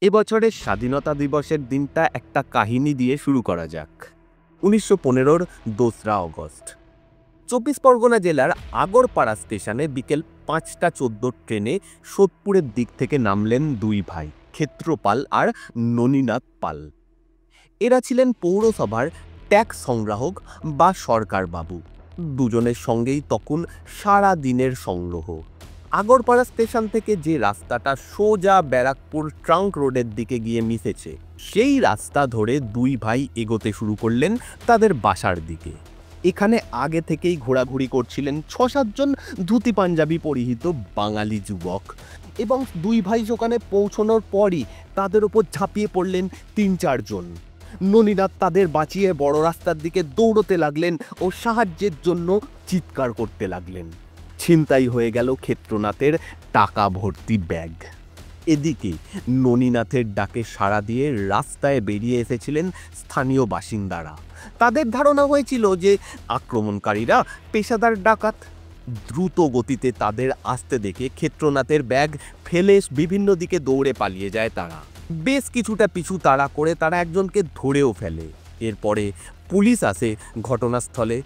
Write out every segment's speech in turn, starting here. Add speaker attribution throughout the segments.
Speaker 1: এবছরের স্বাধীনতা দিবসের দিনটা একটা কাহিনী দিয়ে শুরু করা যাক। ১৯১৫-র ২রা অগস্ট ২৪ পরগনা জেলার আগরপাড়া স্টেশনে বিকেল ৫টা ১৪ ট্রেনে সোদপুরের দিক থেকে নামলেন দুই ভাই, ক্ষেত্রপাল আর ননীনাথ পাল। এরা ছিলেন পৌরসভার ট্যাক্স সংগ্রাহক বা সরকার বাবু। দুজনের সঙ্গেই তখন সারা দিনের সংগ্রহ। আগরপাড়া স্টেশন থেকে যে রাস্তাটা সোজা ব্যারাকপুর ট্রাঙ্ক রোডের দিকে গিয়ে মিশেছে, সেই রাস্তা ধরে দুই ভাই এগোতে শুরু করলেন তাদের বাসার দিকে। এখানে আগে থেকেই ঘোরাঘুরি করছিলেন ৬-৭ জন ধুতি পাঞ্জাবি পরিহিত বাঙালি যুবক, এবং দুই ভাই ওখানে পৌঁছানোর পরই তাদের ওপর ঝাঁপিয়ে পড়লেন ৩-৪ জন। ননীনাথ তাদের বাঁচিয়ে বড় রাস্তার দিকে দৌড়তে লাগলেন ও সাহায্যের জন্য চিৎকার করতে লাগলেন। ছিনতাই হয়ে গেল ক্ষেত্রনাথের টাকা ভর্তি ব্যাগ। এদিকে ননীনাথের ডাকে সাড়া দিয়ে রাস্তায় বেরিয়ে এসেছিলেন স্থানীয় বাসিন্দারা। তাদের ধারণা হয়েছিল যে আক্রমণকারীরা পেশাদার ডাকাত। দ্রুত গতিতে তাদের আসতে দেখে ক্ষেত্রনাথের ব্যাগ ফেলে বিভিন্ন দিকে দৌড়ে পালিয়ে যায় তারা। বেশ কিছুটা পিছু তাড়া করে তারা একজনকে ধরেও ফেলে। এরপরে পুলিশ আসে ঘটনাস্থলে।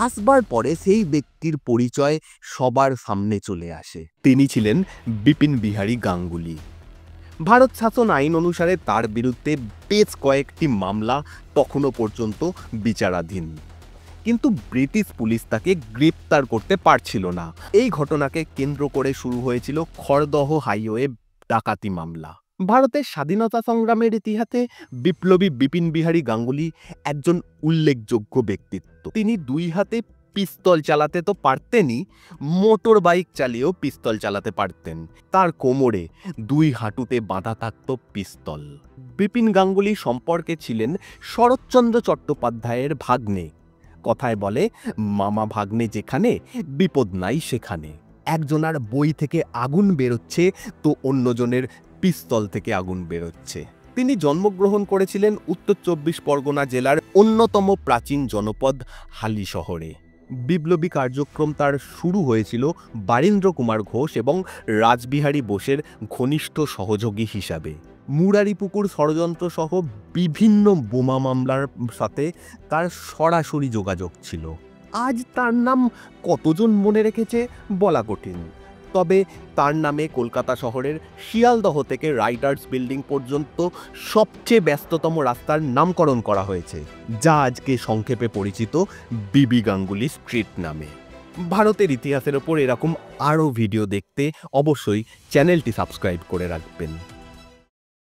Speaker 1: আসবার পরে সেই ব্যক্তির পরিচয় সবার সামনে চলে আসে। তিনি ছিলেন বিপিন বিহারী গাঙ্গুলি। ভারত শাসন আইন অনুসারে তার বিরুদ্ধে বেশ কয়েকটি মামলা তখনও পর্যন্ত বিচারাধীন, কিন্তু ব্রিটিশ পুলিশ তাকে গ্রেপ্তার করতে পারছিল না। এই ঘটনাকে কেন্দ্র করে শুরু হয়েছিল খড়দহ হাইওয়ে ডাকাতি মামলা। ভারতের স্বাধীনতা সংগ্রামের ইতিহাসে বিপ্লবী বিপিন বিহারী গাঙ্গুলি একজন উল্লেখযোগ্য ব্যক্তিত্ব। তিনি দুই হাতে পিস্তল চালাতে তো পারতেনই, মোটর বাইক চালিয়েও পিস্তল চালাতে পারতেন। তার কোমরে দুই হাঁটুতে বাঁধা থাকত পিস্তল। বিপিন গাঙ্গুলি সম্পর্কে ছিলেন শরৎচন্দ্র চট্টোপাধ্যায়ের ভাগ্নে। কথায় বলে, মামা ভাগ্নে যেখানে, বিপদ নাই সেখানে। একজনের বই থেকে আগুন বেরোচ্ছে তো অন্যজনের পিস্তল থেকে আগুন বেরোচ্ছে। তিনি জন্মগ্রহণ করেছিলেন উত্তর ২৪ পরগনা জেলার অন্যতম প্রাচীন জনপদ হালি শহরে। বিপ্লবী কার্যক্রম তার শুরু হয়েছিল বারীন্দ্র কুমার ঘোষ এবং রাসবিহারী বোসের ঘনিষ্ঠ সহযোগী হিসাবে। মুরারিপুকুর ষড়যন্ত্র সহ বিভিন্ন বোমা মামলার সাথে তার সরাসরি যোগাযোগ ছিল। আজ তার নাম কতজন মনে রেখেছে বলা কঠিন, তবে তার নামে কলকাতা শহরের শিয়ালদহ থেকে রাইটার্স বিল্ডিং পর্যন্ত সবচেয়ে ব্যস্ততম রাস্তার নামকরণ করা হয়েছে, যা আজকে সংক্ষেপে পরিচিত বিবি গাঙ্গুলি স্ট্রিট নামে। ভারতের ইতিহাসের ওপর এরকম আরও ভিডিও দেখতে অবশ্যই চ্যানেলটি সাবস্ক্রাইব করে রাখবেন।